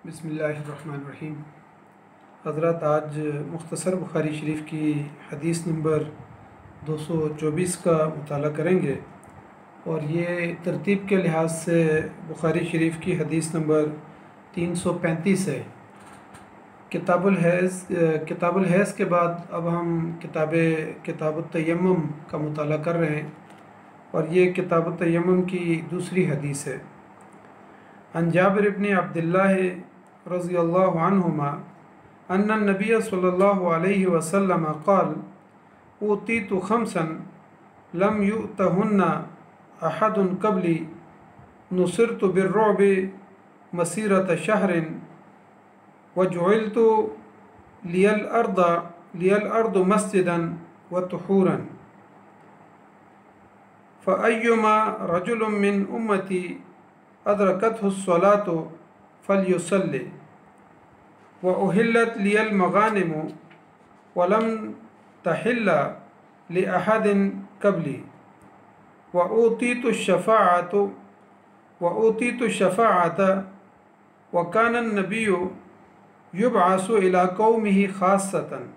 बिस्मिल्लाहिर्रहमानिर्रहीम। हज़रत आज मुख्तसर बुखारी शरीफ की हदीस नंबर 224 का मुताला करेंगे और ये तरतीब के लिहाज से बुखारी शरीफ की हदीस नंबर 335 है। किताबुल हैज़ के बाद अब हम किताबुत तयम्मुम का मुताला कर रहे हैं और ये किताबुत तयम्मुम की दूसरी हदीस है। अन जाबिर इब्न अब्दुल्लाह रज़ियल्लाहु अन्हुमा अन्ना नबी सल्लल्लाहु अलैहि वसल्लम क़ाल ऊतीतु खम्सन लम युअतहुन्ना अहदुन क़ब्ली नुसिरतु बिर्रुअबि मसीरत शहरिन वजुइलतु लियल अर्दु मस्जिदन व तुहूरन फ़अय्युमा रजुलुम मिन उम्मती अदरकतहु स्सलातु फलयुसल्लि व उहिल्लत लियल मगानिमु वलम तहिल्ला लिअहदिन क़ब्ली व ऊतीतु शफ़ाअत व कान नबिय्यु युबअसु इला कौमिही खास्सतन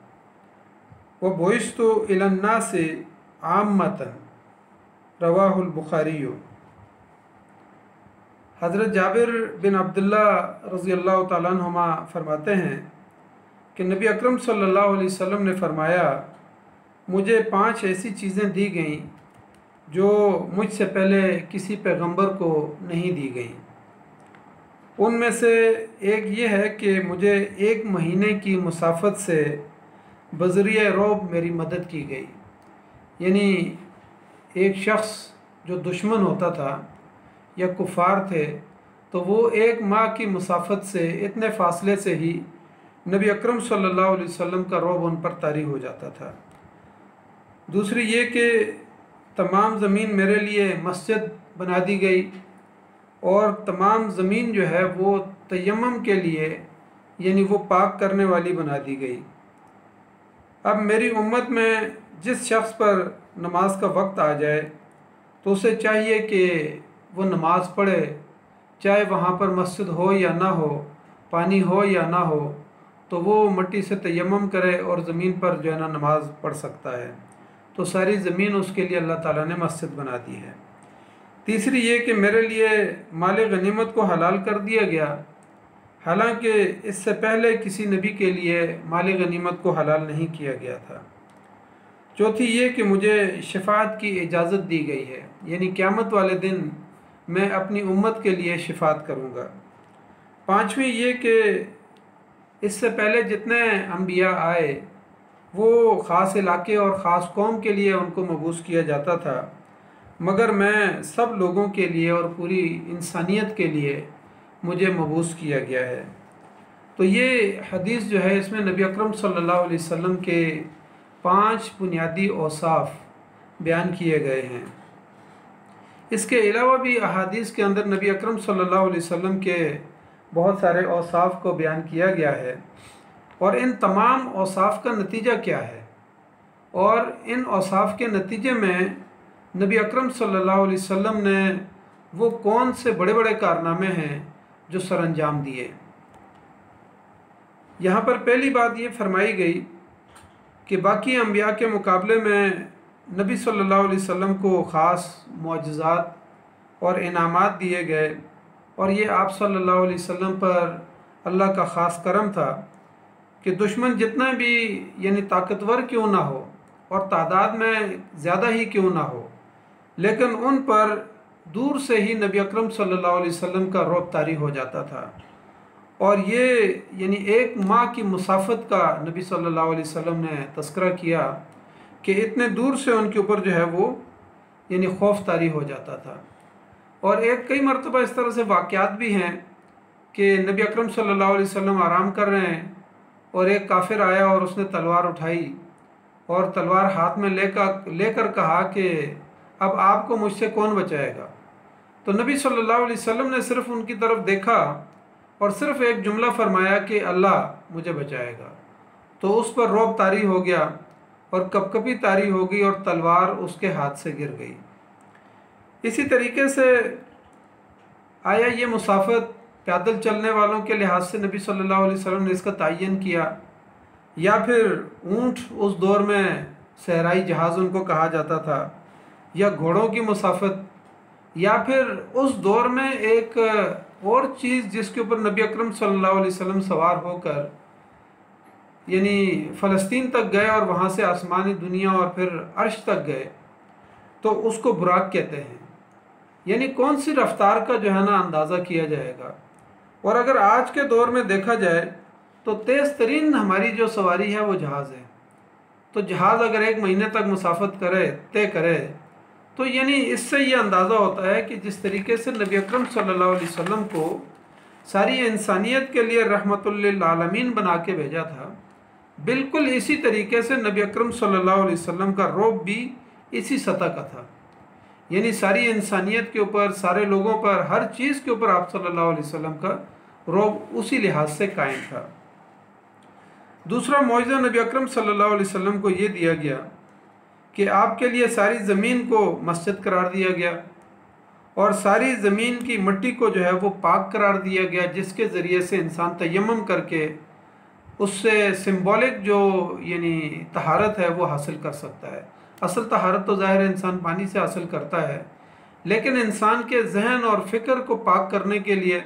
व बुइस्तु इला अन्नासि आम्मतन। रवाहुल बुखारी। हज़रत जाबिर बिन अब्दुल्ला रज़ियल्लाहु ताला अन्हुमा फरमाते हैं कि नबी अकरम सल्लल्लाहु अलैहि वसल्लम ने फरमाया, मुझे 5 ऐसी चीज़ें दी गईं जो मुझसे पहले किसी पैगंबर को नहीं दी गईं। उनमें से एक ये है कि मुझे 1 महीने की मुसाफत से बज़रिए रौब मेरी मदद की गई। यानी एक शख्स जो दुश्मन होता था या कुफ़ार थे तो वो 1 माह की मुसाफत से इतने फ़ासले से ही नबी अकरम सल्लल्लाहु अलैहि वसल्लम का रौब उन पर तारी हो जाता था। दूसरी ये कि तमाम ज़मीन मेरे लिए मस्जिद बना दी गई और तमाम ज़मीन जो है वो तयम्मुम के लिए यानी वो पाक करने वाली बना दी गई। अब मेरी उम्मत में जिस शख्स पर नमाज का वक्त आ जाए तो उसे चाहिए कि वो नमाज़ पढ़े, चाहे वहाँ पर मस्जिद हो या ना हो, पानी हो या ना हो, तो वो मट्टी से तयम्मुम करे और ज़मीन पर जो है ना नमाज़ पढ़ सकता है। तो सारी ज़मीन उसके लिए अल्लाह ताला ने मस्जिद बना दी है। तीसरी ये कि मेरे लिए माल गनीमत को हलाल कर दिया गया, हालांकि इससे पहले किसी नबी के लिए माल गनीमत को हलाल नहीं किया गया था। चौथी ये कि मुझे शफ़ाअत की इजाज़त दी गई है, यानी क़यामत वाले दिन मैं अपनी उम्मत के लिए शफ़ाअत करूँगा। पाँचवीं ये कि इससे पहले जितने अम्बिया आए वो ख़ास इलाके और ख़ास कौम के लिए उनको मबूस किया जाता था, मगर मैं सब लोगों के लिए और पूरी इंसानियत के लिए मुझे मबूस किया गया है। तो ये हदीस जो है इसमें नबी अकरम सल्लल्लाहु अलैहि वसल्लम के 5 बुनियादी औसाफ बयान किए गए हैं। इसके अलावा भी अहादीस के अंदर नबी अकरम सल्लल्लाहु अलैहि वसल्लम के बहुत सारे औसाफ को बयान किया गया है और इन तमाम औसाफ का नतीजा क्या है और इन औसाफ के नतीजे में नबी अकरम सल्लल्लाहु अलैहि वसल्लम ने वो कौन से बड़े बड़े कारनामे हैं जो सरअंजाम दिए। यहाँ पर पहली बात ये फरमाई गई कि बाकी अम्बिया के मुकाबले में नबी सल्लल्लाहु अलैहि वसल्लम को ख़ास मुअज्जिज़ात और इनामात दिए गए और ये आप सल्लल्लाहु अलैहि वसल्लम पर अल्लाह का ख़ास करम था कि दुश्मन जितना भी यानी ताकतवर क्यों ना हो और तादाद में ज़्यादा ही क्यों ना हो, लेकिन उन पर दूर से ही नबी अकरम सल्लल्लाहु अलैहि वसल्लम का रौब तारी हो जाता था। और ये यानी 1 माह की मुसाफत का नबी सल्लल्लाहु अलैहि वसल्लम ने तस्करा किया कि इतने दूर से उनके ऊपर जो है वो यानी खौफ तारी हो जाता था। और कई मरतबा इस तरह से वाक़यात भी हैं कि नबी अकरम सल्लल्लाहु अलैहि वसल्लम आराम कर रहे हैं और एक काफिर आया और उसने तलवार उठाई और तलवार हाथ में लेकर कहा कि अब आपको मुझसे कौन बचाएगा। तो नबी सल्लल्लाहु अलैहि वसल्लम ने सिर्फ़ उनकी तरफ देखा और सिर्फ़ एक जुमला फरमाया कि अल्लाह मुझे बचाएगा। तो उस पर रौब तारी हो गया और कपकपी तारी हो गई और तलवार उसके हाथ से गिर गई। इसी तरीके से आया ये मुसाफत पैदल चलने वालों के लिहाज से नबी सल्लल्लाहु अलैहि वसल्लम ने इसका तयन किया, या फिर ऊँट उस दौर में सहराई जहाज़ उनको कहा जाता था, या घोड़ों की मुसाफत, या फिर उस दौर में एक और चीज़ जिसके ऊपर नबी अकरम सल्लल्लाहु अलैहि वसल्लम सवार होकर यानी फ़लस्तीन तक गए और वहाँ से आसमानी दुनिया और फिर अर्श तक गए, तो उसको बुराक कहते हैं। यानी कौन सी रफ्तार का जो है ना अंदाज़ा किया जाएगा। और अगर आज के दौर में देखा जाए तो तेज़ तरीन हमारी जो सवारी है वो जहाज़ है। तो जहाज़ अगर 1 महीने तक मुसाफत करे, तय करे, तो यानी इससे ये अंदाज़ा होता है कि जिस तरीके से नबी अकरम सल्लल्लाहु अलैहि वसल्लम को सारी इंसानियत के लिए रहमतुल लिल आलमीन बना के भेजा था, बिल्कुल इसी तरीके से नबी अकरम सल्लल्लाहु अलैहि वसल्लम का रौब भी इसी सतह का था। यानी सारी इंसानियत के ऊपर, सारे लोगों पर, हर चीज़ के ऊपर आप सल्लल्लाहु अलैहि वसल्लम का रौब उसी लिहाज से कायम था। दूसरा मौजज़ा नबी अकरम सल्लल्लाहु अलैहि वसल्लम को ये दिया गया कि आपके लिए सारी ज़मीन को मस्जिद करार दिया गया और सारी ज़मीन की मिट्टी को जो है वो पाक करार दिया गया, जिसके ज़रिए से इंसान तयम्मुम करके उससे सिंबॉलिक जो यानी तहारत है वो हासिल कर सकता है। असल तहारत तो ज़ाहिर है इंसान पानी से हासिल करता है, लेकिन इंसान के जहन और फ़िक्र को पाक करने के लिए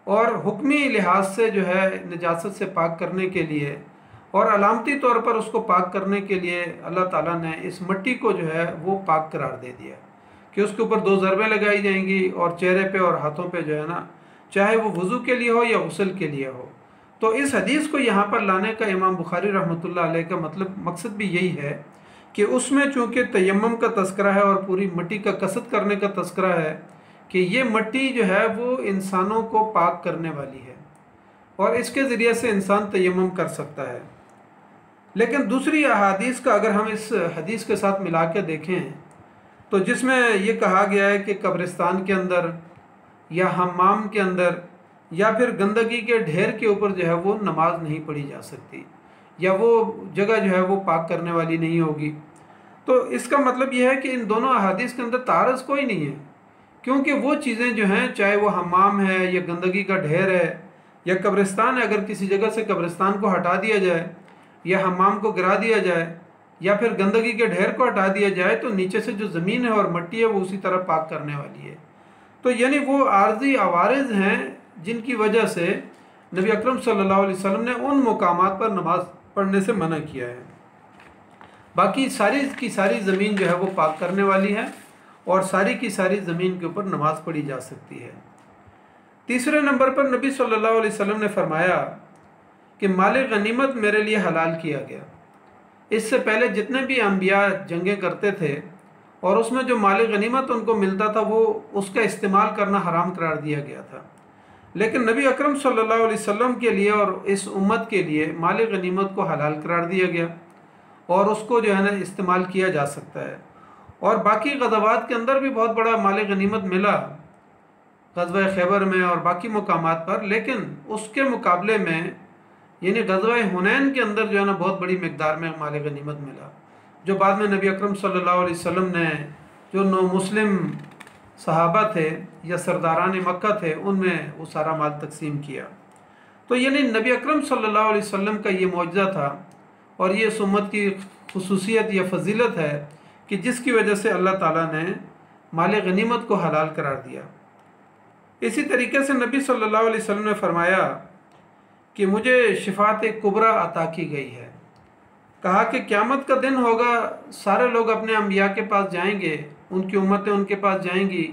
और हुक्मी लिहाज से जो है नजासत से पाक करने के लिए और अलामती तौर पर उसको पाक करने के लिए अल्लाह ताला ने इस मिट्टी को जो है वो पाक करार दे दिया कि उसके ऊपर 2 ज़रबें लगाई जाएंगी और चेहरे पे और हाथों पे जो है ना, चाहे वो वज़ू के लिए हो या गुस्ल के लिए हो। तो इस हदीस को यहाँ पर लाने का इमाम बुखारी रहमतुल्लाह अलैह का मकसद भी यही है कि उसमें चूँकि तयम्मुम का तस्करा है और पूरी मिट्टी का कसद करने का तस्करा है कि ये मिट्टी जो है वो इंसानों को पाक करने वाली है और इसके ज़रिए से इंसान तयम्मुम कर सकता है। लेकिन दूसरी अहादीस का अगर हम इस हदीस के साथ मिला के देखें तो जिसमें ये कहा गया है कि कब्रिस्तान के अंदर या हम्माम के अंदर या फिर गंदगी के ढेर के ऊपर जो है वो नमाज नहीं पढ़ी जा सकती या वो जगह जो है वो पाक करने वाली नहीं होगी, तो इसका मतलब यह है कि इन दोनों अहादीस के अंदर तारज़ कोई नहीं है, क्योंकि वो चीज़ें जो हैं, चाहे वो हम्माम है या गंदगी का ढेर है या कब्रिस्तान है, अगर किसी जगह से कब्रिस्तान को हटा दिया जाए या हम्माम को गिरा दिया जाए या फिर गंदगी के ढेर को हटा दिया जाए तो नीचे से जो ज़मीन है और मिट्टी है वो उसी तरह पाक करने वाली है। तो यानी वो आर्जी आवारिज़ हैं जिनकी वजह से नबी अकरम सल्लल्लाहु अलैहि वसल्लम ने उन मुकामात पर नमाज पढ़ने से मना किया है। बाकी सारी की सारी ज़मीन जो है वो पाक करने वाली है और सारी की सारी ज़मीन के ऊपर नमाज पढ़ी जा सकती है। तीसरे नंबर पर नबी सल्लल्लाहु अलैहि वसल्लम ने फरमाया कि माल गनीमत मेरे लिए हलाल किया गया। इससे पहले जितने भी अंबिया जंगें करते थे और उसमें जो माल गनीमत उनको मिलता था वो उसका इस्तेमाल करना हराम करार दिया गया था, लेकिन नबी अकरम सल्लल्लाहु अलैहि वसल्लम के लिए और इस उम्मत के लिए माल गनीमत को हलाल करार दिया गया और उसको जो है ना इस्तेमाल किया जा सकता है। और बाकी ग़ज़वात के अंदर भी बहुत बड़ा माल गनीमत मिला, ग़ज़वा खैबर में और बाकी मुकामात पर, लेकिन उसके मुकाबले में यानी ग़ज़वा हुनैन के अंदर जो है ना बहुत बड़ी मकदार में माल गनीमत मिला, जो बाद में नबी अकरम सल्लल्लाहु अलैहि वसल्लम ने जो नौ मुस्लिम सहाबा थे या सरदारान मक्का थे उनमें वो सारा माल तकसीम किया। तो यानी नबी अकरम सल्लल्लाहु अलैहि वसल्लम का ये मौजज़ा था और ये इस उम्मत की खुसूसियत या फजीलत है कि जिसकी वजह से अल्लाह ताला ने माल गनीमत को हलाल करार दिया। इसी तरीके से नबी सल्लल्लाहु अलैहि वसल्लम ने फरमाया कि मुझे शिफात कुबरा अता की गई है। कहा कि क़यामत का दिन होगा, सारे लोग अपने अंबिया के पास जाएंगे, उनकी उम्मतें उनके पास जाएंगी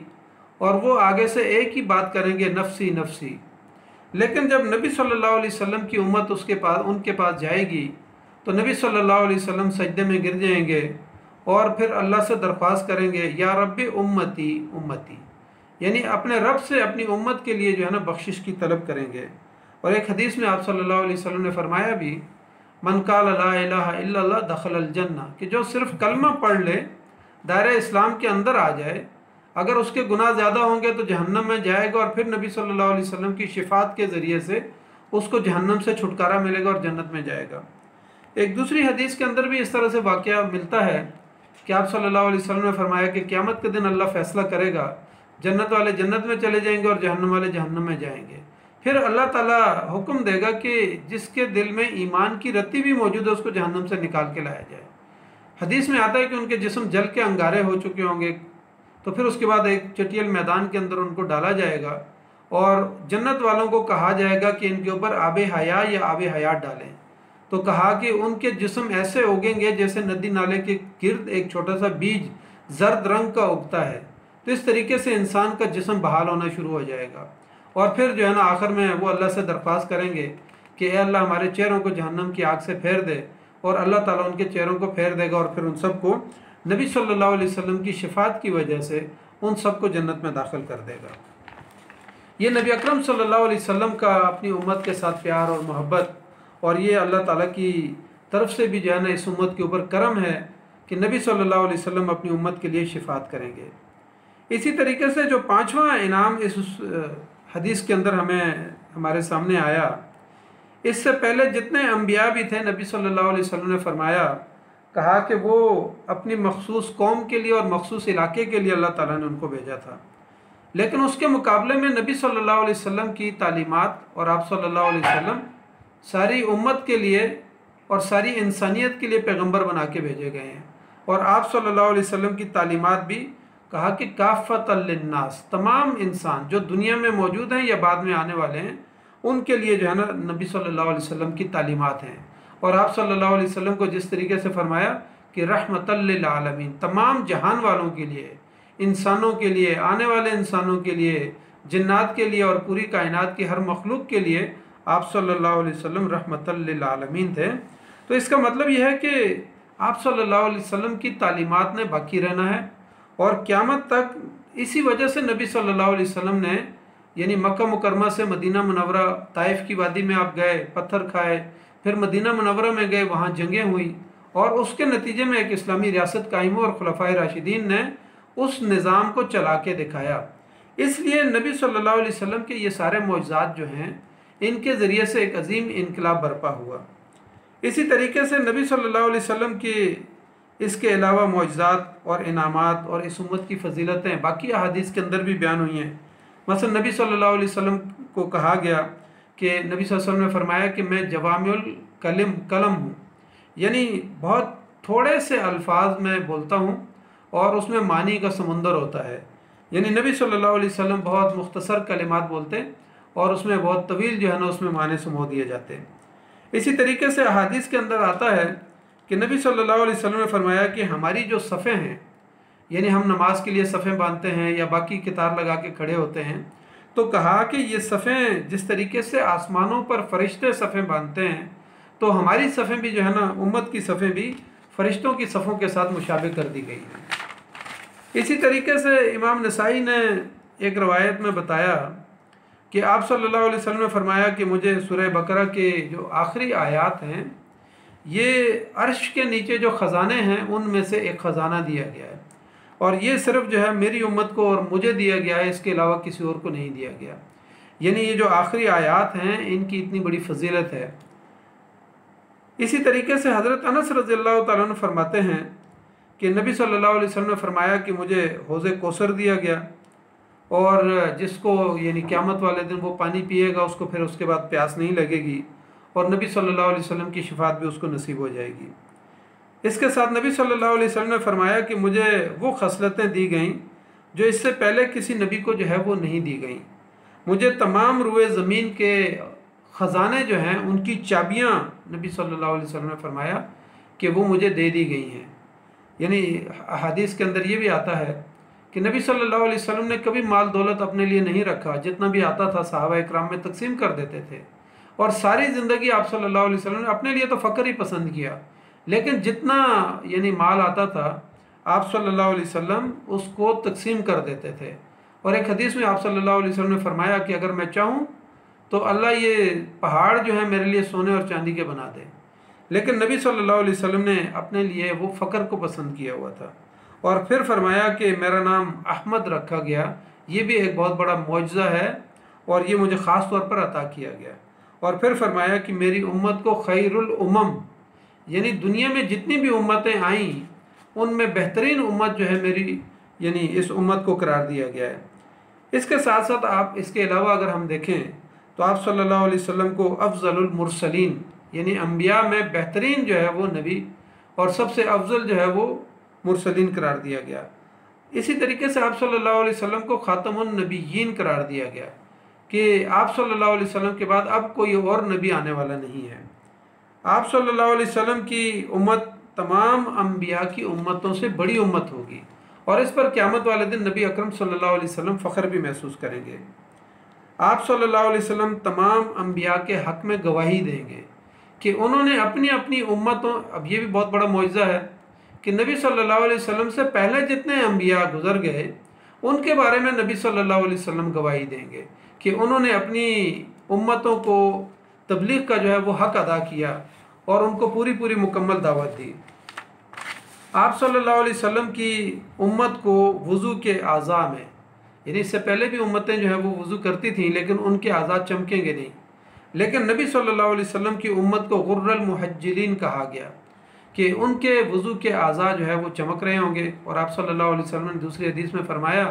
और वो आगे से एक ही बात करेंगे, नफसी नफसी। लेकिन जब नबी सल्लल्लाहु अलैहि वसल्लम की उम्मत उनके पास जाएगी तो नबी सल्लल्लाहु अलैहि वसल्लम सजदे में गिर जाएंगे और फिर अल्लाह से दरख्वास्त करेंगे, या रब्बी उम्मती उम्मती, यानी अपने रब से अपनी उम्मत के लिए जो है ना बख्शिश की तलब करेंगे। और एक हदीस में आप सल्लल्लाहु अलैहि वसल्लम ने फरमाया भी, मन काल ला इलाहा इल्लल्लाह दखल जन्ना, कि जो सिर्फ कलमा पढ़ ले, दायरे इस्लाम के अंदर आ जाए, अगर उसके गुनाह ज़्यादा होंगे तो जहन्नम में जाएगा और फिर नबी सल्लल्लाहु अलैहि वसल्लम की शिफात के ज़रिए से उसको जहन्नम से छुटकारा मिलेगा और जन्नत में जाएगा। एक दूसरी हदीस के अंदर भी इस तरह से वाक़या मिलता है कि आप सल्लल्लाहु अलैहि वसल्लम ने फरमाया कि क़यामत के दिन अल्लाह फ़ैसला करेगा, जन्नत वाले जन्नत में चले जाएंगे और जहन्नम वाले जहन्नम में जाएंगे। फिर अल्लाह ताला हुक्म देगा कि जिसके दिल में ईमान की रत्ती भी मौजूद है उसको जहन्नम से निकाल के लाया जाए। हदीस में आता है कि उनके जिस्म जल के अंगारे हो चुके होंगे, तो फिर उसके बाद एक चटियल मैदान के अंदर उनको डाला जाएगा और जन्नत वालों को कहा जाएगा कि इनके ऊपर आब हया या आब हयात डालें। तो कहा कि उनके जिस्म ऐसे उगेंगे जैसे नदी नाले के गिर्द एक छोटा सा बीज जर्द रंग का उगता है। तो इस तरीके से इंसान का जिस्म बहाल होना शुरू हो जाएगा और फिर जो है ना आखिर में वो अल्लाह से दरख्वास्त करेंगे कि ए अल्लाह हमारे चेहरों को जहन्नम की आग से फेर दे, और अल्लाह ताला उनके चेहरों को फेर देगा और फिर उन सबको नबी सल्लल्लाहु अलैहि वसल्लम की शिफात की वजह से उन सबको जन्नत में दाखिल कर देगा। ये नबी अकरम सल्लल्लाहु अलैहि वसल्लम का अपनी उम्मत के साथ प्यार और मोहब्बत, और ये अल्लाह ताला की तरफ से भी जो है ना इस उम्मत के ऊपर करम है कि नबी सल्लल्लाहु अलैहि वसल्लम अपनी उम्मत के लिए शिफात करेंगे। इसी तरीके से जो पांचवा इनाम इस हदीस के अंदर हमें हमारे सामने आया, इससे पहले जितने अम्बिया भी थे नबी सल्लल्लाहु अलैहि वसल्लम ने फरमाया, कहा कि वो अपनी मखसूस कौम के लिए और मखसूस इलाके के लिए अल्लाह ताला ने उनको भेजा था, लेकिन उसके मुकाबले में नबी सल्लल्लाहु अलैहि वसल्लम की तालीमात और आप सल्लल्लाहु अलैहि वसल्लम सारी उम्मत के लिए और सारी इंसानियत के लिए पैगंबर बना के भेजे गए हैं। और आप सल्लल्लाहु अलैहि वसल्लम की तालीमात भी कहा कि काफ़तल लिन्नास, तमाम इंसान जो दुनिया में मौजूद हैं या बाद में आने वाले हैं उनके लिए जो है ना नबी सल्लल्लाहु अलैहि वसल्लम की तालीमात हैं। और आप सल्लल्लाहु अलैहि वसल्लम को जिस तरीके से फरमाया कि रहमतल लिल आलमीन, तमाम जहान वालों के लिए, इंसानों के लिए, आने वाले इंसानों के लिए, जिन्नात के लिए और पूरी कायनात की हर मखलूक के लिए आप सल्लल्लाहु अलैहि वसल्लम रहमतल लिल आलमीन थे। तो इसका मतलब यह है कि आप सल्लल्लाहु अलैहि वसल्लम की तालीमात ने बाकी रहना है और क़यामत तक। इसी वजह से नबी सल्लल्लाहु अलैहि वसल्लम ने यानी मक्का मुकरमा से मदीना मुनव्वरा, ताइफ की वादी में आप गए, पत्थर खाए, फिर मदीना मुनव्वरा में गए, वहाँ जंगें हुई और उसके नतीजे में एक इस्लामी रियासत कायम हुई और खुलफाए राशिदीन ने उस निज़ाम को चला के दिखाया। इसलिए नबी सल्लल्लाहु अलैहि वसल्लम के ये सारे मौजज़ात जो हैं, इनके ज़रिए से एक अजीम इनकलाब बर्पा हुआ। इसी तरीके से नबी सल्लल्लाहु अलैहि वसल्लम की इसके अलावा मौजज़ात और इनामात और इस उम्मत की फजीलतें बाकी अहादीस के अंदर भी बयान हुई हैं। मसलन नबी सल्लल्लाहु अलैहि वसल्लम को कहा गया कि नबी सल्लल्लाहु अलैहि वसल्लम ने फरमाया कि मैं जवामिउल कलम हूँ, यानी बहुत थोड़े से अल्फाज में बोलता हूँ और उसमें मानी का समुंदर होता है। यानी नबी सल्लल्लाहु अलैहि वसल्लम बहुत मुख्तसर कलिमात बोलते और उसमें बहुत तवील जो है ना उसमें माने समो दिए जाते हैं। इसी तरीके से अहादीस के अंदर आता है कि नबी सल्लल्लाहु अलैहि वसल्लम ने फरमाया कि हमारी जो सफ़े हैं, यानी हम नमाज के लिए सफ़े बांधते हैं या बाकी कितार लगा के खड़े होते हैं, तो कहा कि ये सफ़े जिस तरीके से आसमानों पर फरिश्ते सफ़े बांधते हैं, तो हमारी सफ़े भी जो है ना उम्मत की सफ़े भी फरिश्तों की सफ़ों के साथ मुशाबे कर दी गई हैं। इसी तरीके से इमाम नसाई ने एक रवायत में बताया कि आप सल्लल्लाहु अलैहि वसल्लम ने फरमाया कि मुझे सूरह बकरा के जो आखिरी आयात हैं, ये अर्श के नीचे जो ख़जाने हैं उनमें से एक ख़जाना दिया गया है और ये सिर्फ जो है मेरी उम्मत को और मुझे दिया गया है, इसके अलावा किसी और को नहीं दिया गया। यानी ये जो आखिरी आयात हैं इनकी इतनी बड़ी फजीलत है। इसी तरीके से हज़रत अनस रज़ियल्लाहु ताला अन्हु फरमाते हैं कि नबी सल्लल्लाहु अलैहि वसल्लम ने फरमाया कि मुझे हौज़े कौसर दिया गया और जिसको यानी क़यामत वाले दिन वो पानी पिएगा उसको फिर उसके बाद प्यास नहीं लगेगी और नबी सल्लल्लाहु अलैहि वसल्लम की शिफात भी उसको नसीब हो जाएगी। इसके साथ नबी सल्लल्लाहु अलैहि वसल्लम ने फरमाया कि मुझे वो खसलतें दी गईं जो इससे पहले किसी नबी को जो है वो नहीं दी गईं। मुझे तमाम रुए ज़मीन के ख़जाने जो हैं उनकी चाबियाँ नबी सल्लल्लाहु अलैहि वसल्लम ने फरमाया कि वो मुझे दे दी गई हैं। यानी हदीस के अंदर ये भी आता है कि नबी सल्लल्लाहु अलैहि वसल्लम ने कभी माल दौलत अपने लिए नहीं रखा, जितना भी आता था सहाबा इकराम में तकसीम कर देते थे और सारी ज़िंदगी आप सल्लल्लाहु अलैहि वसल्लम ने अपने लिए तो फ़क्र ही पसंद किया, लेकिन जितना यानी माल आता था आप सल्लल्लाहु अलैहि वसल्लम उसको तकसीम कर देते थे। और एक हदीस में आप सल्लल्लाहु अलैहि वसल्लम ने फरमाया कि अगर मैं चाहूँ तो अल्लाह ये पहाड़ जो है मेरे लिए सोने और चांदी के बना दे, लेकिन नबी सल्लल्लाहु अलैहि वसल्लम ने अपने लिए वो फ़क्र को पसंद किया हुआ था। और फिर फरमाया कि मेरा नाम अहमद रखा गया, ये भी एक बहुत बड़ा मौजज़ा है और ये मुझे ख़ास तौर पर अता किया गया। और फिर फरमाया कि मेरी उम्मत को खैरुल उम्म, यानी दुनिया में जितनी भी उम्मतें आईं उनमें बेहतरीन उम्मत जो है मेरी यानी इस उम्मत को करार दिया गया है। इसके साथ साथ आप इसके अलावा अगर हम देखें तो आप सल्लल्लाहु अलैहि वसल्लम को अफजलुल मुरसलीन यानी अम्बिया में बेहतरीन जो है वो नबी और सबसे अफजल जो है वो मुरसलीन करार दिया गया। इसी तरीके से आप सल्लल्लाहु अलैहि वसल्लम को खातमुन नबिय्यीन करार दिया गया कि आप सल्लल्लाहु अलैहि वसल्लम के बाद अब कोई और नबी आने वाला नहीं है। आप सल्लल्लाहु अलैहि वसल्लम की उम्मत तमाम अम्बिया की उम्मतों से बड़ी उम्मत होगी और इस पर क़यामत वाले दिन नबी अकरम सल्लल्लाहु अलैहि वसल्लम फ़ख्र भी महसूस करेंगे। आप सल्लल्लाहु अलैहि वसल्लम तमाम अम्बिया के हक़ में गवाही देंगे कि उन्होंने अपनी अपनी उम्मतों, अब ये भी बहुत बड़ा मौजज़ा है कि नबी सल्लल्लाहु अलैहि वसल्लम से पहले जितने अम्बिया गुज़र गए उनके बारे में नबी सल्लल्लाहु अलैहि वसल्लम गवाही देंगे कि उन्होंने अपनी उम्मतों को तबलीग का जो है वो हक़ अदा किया और उनको पूरी पूरी मुकम्मल दावत दी। आप सल्लल्लाहु अलैहि वसल्लम की उम्मत को वज़ू के आज़ा में, यानी इससे पहले भी उम्मतें जो है वो वज़ू करती थीं लेकिन उनके आज़ा चमकेंगे नहीं, लेकिन नबी सल्लल्लाहु अलैहि वसल्लम की उम्मत को गुर्रल मुहज्जिलीन कहा गया कि उनके वज़ू के आज़ा जो है वो चमक रहे होंगे। और आप सल्लल्लाहु अलैहि वसल्लम ने दूसरी हदीस में फरमाया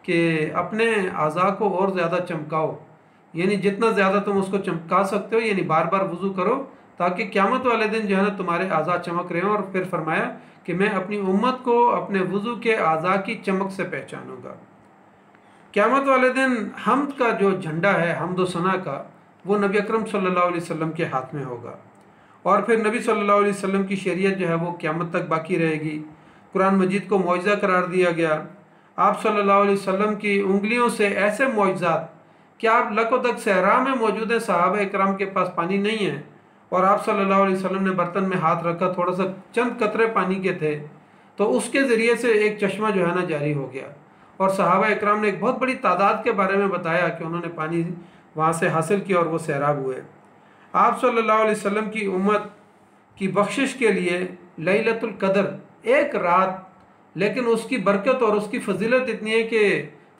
कि अपने आज़ा को और ज़्यादा चमकाओ, यानी जितना ज़्यादा तुम उसको चमका सकते हो, यानी बार बार वज़ू करो ताकि क़यामत वाले दिन जो है ना तुम्हारे आज़ा चमक रहे हों। और फिर फरमाया कि मैं अपनी उम्मत को अपने वज़ू के आज़ा की चमक से पहचानूँगा। क़यामत वाले दिन हम्द का जो झंडा है, हम्द व सना का, वो नबी अकरम सल्लल्लाहु अलैहि वसल्लम के हाथ में होगा और फिर नबी सल्लल्लाहु अलैहि वसल्लम की शरीयत जो है वो क़यामत तक बाकी रहेगी। कुरान मजीद को मौजज़ा करार दिया गया। आप सल्लल्लाहु अलैहि वसल्लम की उंगलियों से ऐसे मौजज़ात कि आप लकोदक सहरा में मौजूद है, सहाबा इकराम के पास पानी नहीं है और आप सल्लल्लाहु अलैहि वसल्लम ने बर्तन में हाथ रखा, थोड़ा सा चंद कतरे पानी के थे तो उसके ज़रिए से एक चश्मा जो है ना जारी हो गया और सहाबा इकराम ने एक बहुत बड़ी तादाद के बारे में बताया कि उन्होंने पानी वहाँ से हासिल किया और वो सैराब हुए। आप सल्लल्लाहु अलैहि वसल्लम की उम्मत की बख्शिश के लिए लैलतुल क़द्र एक रात, लेकिन उसकी बरकत और उसकी फजीलत इतनी है कि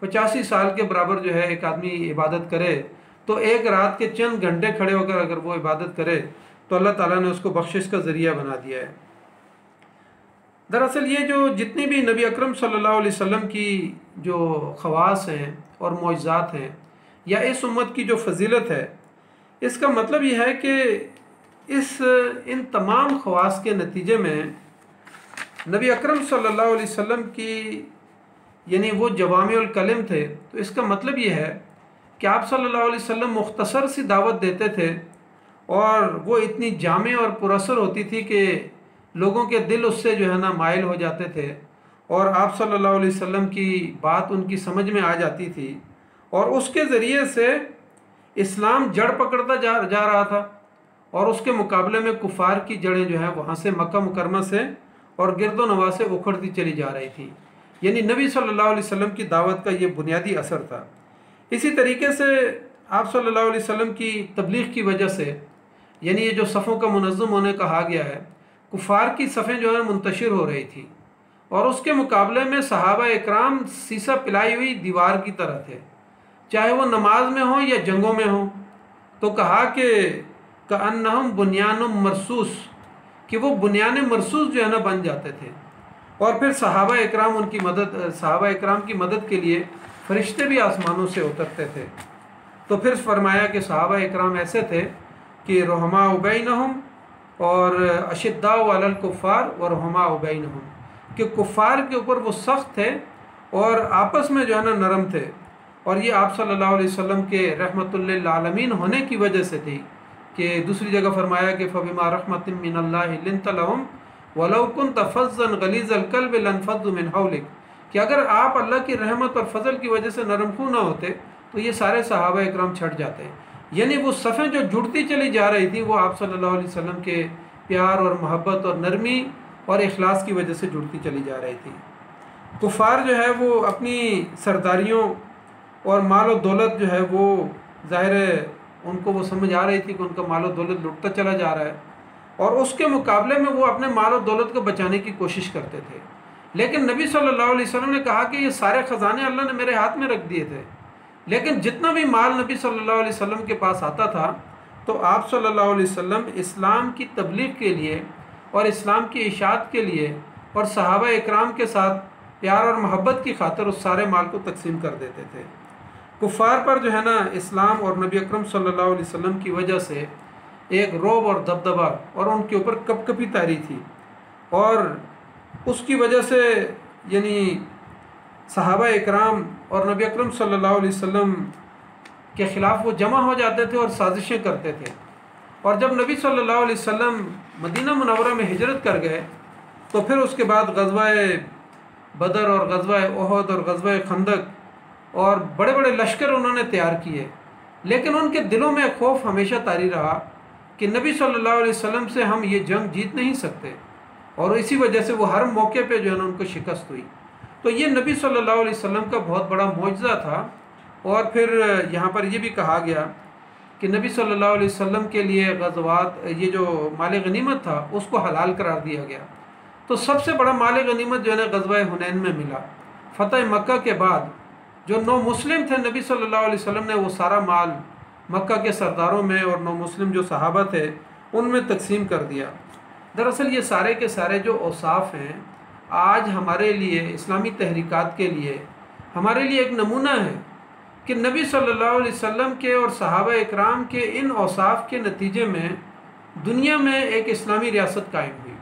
85 साल के बराबर जो है एक आदमी इबादत करे तो एक रात के चंद घंटे खड़े होकर अगर वो इबादत करे तो अल्लाह ताला ने उसको बख्शिश का ज़रिया बना दिया है। दरअसल ये जो जितनी भी नबी अकरम सल्लल्लाहु अलैहि वसल्लम की जो ख़वास हैं और मौजज़ात हैं या इस उम्मत की जो फजीलत है, इसका मतलब यह है कि इन तमाम ख़वास के नतीजे में नबी अकरम सल्लल्लाहु अलैहि वसल्लम की यानी वो जवामिउल कलिम थे। तो इसका मतलब ये है कि आप सल्लल्लाहु अलैहि वसल्लम मुख्तसर सी दावत देते थे और वो इतनी जामे और पुरअसर होती थी कि लोगों के दिल उससे जो है ना माइल हो जाते थे और आप सल्लल्लाहु अलैहि वसल्लम की बात उनकी समझ में आ जाती थी और उसके ज़रिए से इस्लाम जड़ पकड़ता जा रहा था और उसके मुकाबले में कुफ़ार की जड़ें जो हैं वहाँ से मक्का मुकरमा से और गिरदो नवा से उखड़ती चली जा रही थी। यानी नबी सल्लल्लाहु अलैहि वसल्लम की दावत का ये बुनियादी असर था। इसी तरीके से आप सल्लल्लाहु अलैहि वसल्लम की तबलीग की वजह से, यानी ये जो सफ़ों का मुनज़्ज़म होने कहा गया है, कुफ़ार की सफ़ें जो है मुंतशिर हो रही थी और उसके मुकाबले में सहाबा इकराम सीसा पिलाई हुई दीवार की तरह थे, चाहे वो नमाज में हो या जंगों में हो। तो कहा कि कअन्नहुम बुनियानुम मरसूस, कि वो बुनियान मरसूस जो है ना बन जाते थे। और फिर सहाबा इकराम की मदद के लिए फरिश्ते भी आसमानों से उतरते थे। तो फिर फरमाया कि सहाबा इकराम ऐसे थे कि रहमा बैनहुम और अशिद्दा अलल कुफ़ार व रहमा बैनहुम, कि कुफ़ार के ऊपर वो सख्त थे और आपस में जो है ना नरम थे। और ये आप सल्लल्लाहु अलैहि वसल्लम के रहमतुल लिल आलमीन होने की वजह से थी कि दूसरी जगह फरमाया कि फ़बिमा रहमतिन मिनल्लाहि लिन्ता लहुम वलौ कुन्ता फ़ज़्ज़न गलीज़ल क़ल्बि लन्फ़ज़्ज़ू मिन हौलिक, कि अगर आप अल्लाह की रहमत और फजल की वजह से नरम खून ना होते तो ये सारे सहाबा इकराम छट जाते। यानी वो सफ़ें जो जुड़ती चली जा रही थी वो आप सल्लल्लाहु अलैहि वसल्लम के प्यार और मोहब्बत और नरमी और इखलास की वजह से जुड़ती चली जा रही थी। कुफ़ार जो है वो अपनी सरदारियों और माल और दौलत जो है वो ज़ाहिर है उनको वो समझ आ रही थी कि उनका माल और दौलत लुटता चला जा रहा है और उसके मुकाबले में वो अपने माल और दौलत को बचाने की कोशिश करते थे। लेकिन नबी सल्लल्लाहु अलैहि वसल्लम ने कहा कि ये सारे ख़जाने अल्लाह ने मेरे हाथ में रख दिए थे, लेकिन जितना भी माल नबी सल्लल्लाहु अलैहि वसल्लम के पास आता था तो आप सल्लल्लाहु अलैहि वसल्लम इस्लाम की तबलीग के लिए और इस्लाम की इशाअत के लिए और सहाबा इकराम के साथ प्यार और मोहब्बत की खातिर उस सारे माल को तकसीम कर देते थे। कुफ़ार पर जो है ना इस्लाम और नबी अकरम सल्लल्लाहु अलैहि वसल्लम की वजह से एक रौब और दबदबा और उनके ऊपर कपकपी तारी थी, और उसकी वजह से यानी सहाबा इकराम और नबी अकरम सल्लल्लाहु अलैहि वसल्लम के ख़िलाफ़ वो जमा हो जाते थे और साजिशें करते थे। और जब नबी सल्लल्लाहु अलैहि वसल्लम मदीना मुनव्वरा में हिजरत कर गए तो फिर उसके बाद ग़ज़वा-ए बदर और ग़ज़वा-ए उहद और ग़ज़वा-ए खंदक और बड़े बड़े लश्कर उन्होंने तैयार किए, लेकिन उनके दिलों में खौफ हमेशा तारी रहा कि नबी सल्लल्लाहु अलैहि वसल्लम से हम ये जंग जीत नहीं सकते, और इसी वजह से वो हर मौके पे जो है ना उनको शिकस्त हुई। तो ये नबी सल्लल्लाहु अलैहि वसल्लम का बहुत बड़ा मौजज़ा था। और फिर यहाँ पर ये भी कहा गया कि नबी सल्लल्लाहु अलैहि वसल्लम के लिए ग़ज़वात, ये जो माल गनीमत था उसको हलाल करार दिया गया। तो सबसे बड़ा माल गनीमत जो है ना ग़ज़वा-ए हुनैन में मिला। फ़तह मक्का के बाद जो नौ मुस्लिम थे, नबी सल्लल्लाहु अलैहि वसल्लम ने वो सारा माल मक्का के सरदारों में और नौ मुस्लिम जो सहाबा थे उनमें तकसीम कर दिया। दरअसल ये सारे के सारे जो औसाफ हैं आज हमारे लिए, इस्लामी तहरीकात के लिए, हमारे लिए एक नमूना है कि नबी सल्लल्लाहु अलैहि वसल्लम के और सहाबा इकराम के इन औसाफ के नतीजे में दुनिया में एक इस्लामी रियासत कायम हुई,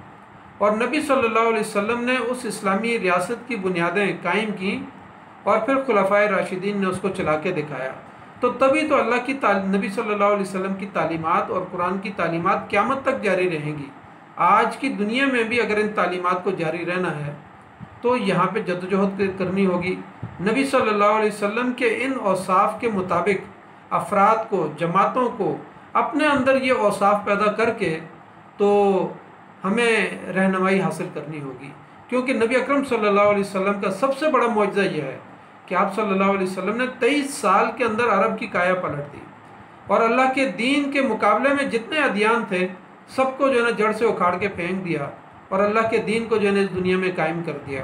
और नबी सल्लल्लाहु अलैहि वसल्लम ने उस इस्लामी रियासत की बुनियादें कायम की, और फिर खुलफाए राशिदीन ने उसको चला के दिखाया। तो तभी तो अल्लाह की नबी सल्लल्लाहु अलैहि वसल्लम की तालीमात और कुरान की तालीमात क़यामत तक जारी रहेंगी। आज की दुनिया में भी अगर इन तालीमात को जारी रहना है तो यहाँ पे जद्दोजहद करनी होगी। नबी सल्लल्लाहु अलैहि वसल्लम के इन औसाफ के मुताबिक अफराद को, जमातों को अपने अंदर ये औसाफ पैदा करके तो हमें रहनुमाई हासिल करनी होगी, क्योंकि नबी अकरम सल्लल्लाहु अलैहि वसल्लम का सबसे बड़ा मौजज़ा यह है कि आप सल्लल्लाहु अलैहि वसल्लम ने 23 साल के अंदर अरब की काया पलट दी, और अल्लाह के दीन के मुकाबले में जितने अदियान थे सबको जो है ना जड़ से उखाड़ के फेंक दिया, और अल्लाह के दीन को जो है ना इस दुनिया में कायम कर दिया।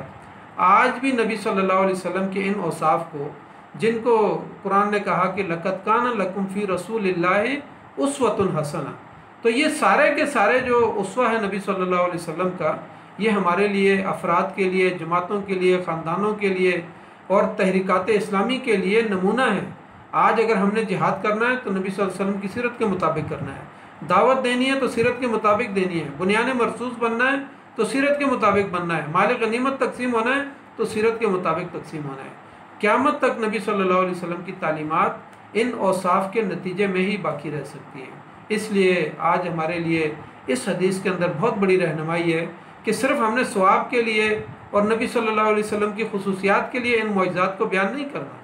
आज भी नबी सल्लल्लाहु अलैहि वसल्लम के इन औसाफ को, जिनको कुरान ने कहा कि लक़द कान लकुम फ़ी रसूलिल्लाहि उस्वतुन हसना, तो ये सारे के सारे जो उस्वा है नबी सल्लल्लाहु अलैहि वसल्लम का, ये हमारे लिए, अफराद के लिए, जमातों के लिए, ख़ानदानों के लिए और तहरीकात इस्लामी के लिए नमूना है। आज अगर हमने जिहाद करना है तो नबी सल्लल्लाहु अलैहि वसल्लम की सीरत के मुताबिक करना है, दावत देनी है तो सीरत के मुताबिक देनी है, बुनियान मरसूस बनना है तो सीरत के मुताबिक बनना है, माल गनीमत तकसीम होना है तो सीरत के मुताबिक तकसीम होना है। क़यामत तक नबी सल्लल्लाहु अलैहि वसल्लम की तालीमात इन औसाफ के नतीजे में ही बाकी रह सकती है। इसलिए आज हमारे लिए इस हदीस के अंदर बहुत बड़ी रहनुमाई है कि सिर्फ हमने सवाब के लिए और नबी सल्लल्लाहु अलैहि वसल्लम की खुसूसियात के लिए इन मौजज़ात को बयान नहीं करना,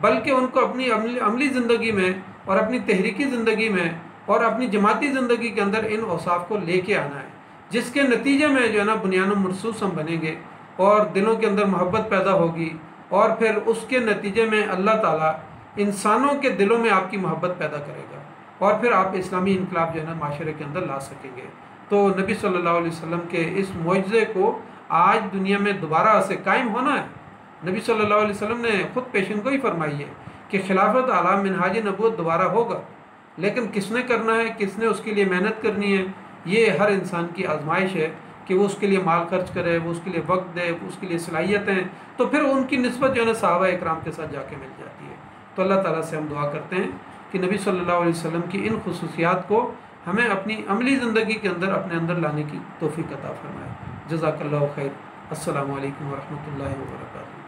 बल्कि उनको अपनी अमली ज़िंदगी में और अपनी तहरीकी ज़िंदगी में और अपनी जमाती ज़िंदगी के अंदर इन औसाफ को लेके आना है, जिसके नतीजे में जो है ना बुनियान मरसूस हम बनेंगे और दिलों के अंदर मोहब्बत पैदा होगी, और फिर उसके नतीजे में अल्लाह ताला इंसानों के दिलों में आपकी मोहब्बत पैदा करेगा, और फिर आप इस्लामी इनकलाब जो है ना माशरे के अंदर ला सकेंगे। तो नबी सल्लल्लाहु अलैहि वसल्लम के इस मुआज़े को आज दुनिया में दोबारा से कायम होना है। नबी सल्लल्लाहु अलैहि वसल्लम ने ख़ुद पेशन गोई फरमाई है कि खिलाफत आला मिनहाज नबूवत दोबारा होगा, लेकिन किसने करना है, किसने उसके लिए मेहनत करनी है, ये हर इंसान की आजमाइश है कि वो उसके लिए माल खर्च करे, वो उसके लिए वक्त दे, उसके लिए सलाहियतें, तो फिर उनकी निस्बत जो है ना सहाबा इकराम के साथ जाके मिल जाती है। तो अल्लाह ताला से हम दुआ करते हैं कि नबी सल्लल्लाहु अलैहि वसल्लम की इन खुसूसियात को हमें अपनी अमली ज़िंदगी के अंदर अपने अंदर लाने की तौफीक अता फरमाए। जज़ाकल्लाहु खैर। अस्सलामु अलैकुम व रहमतुल्लाहि व बरकातुहू।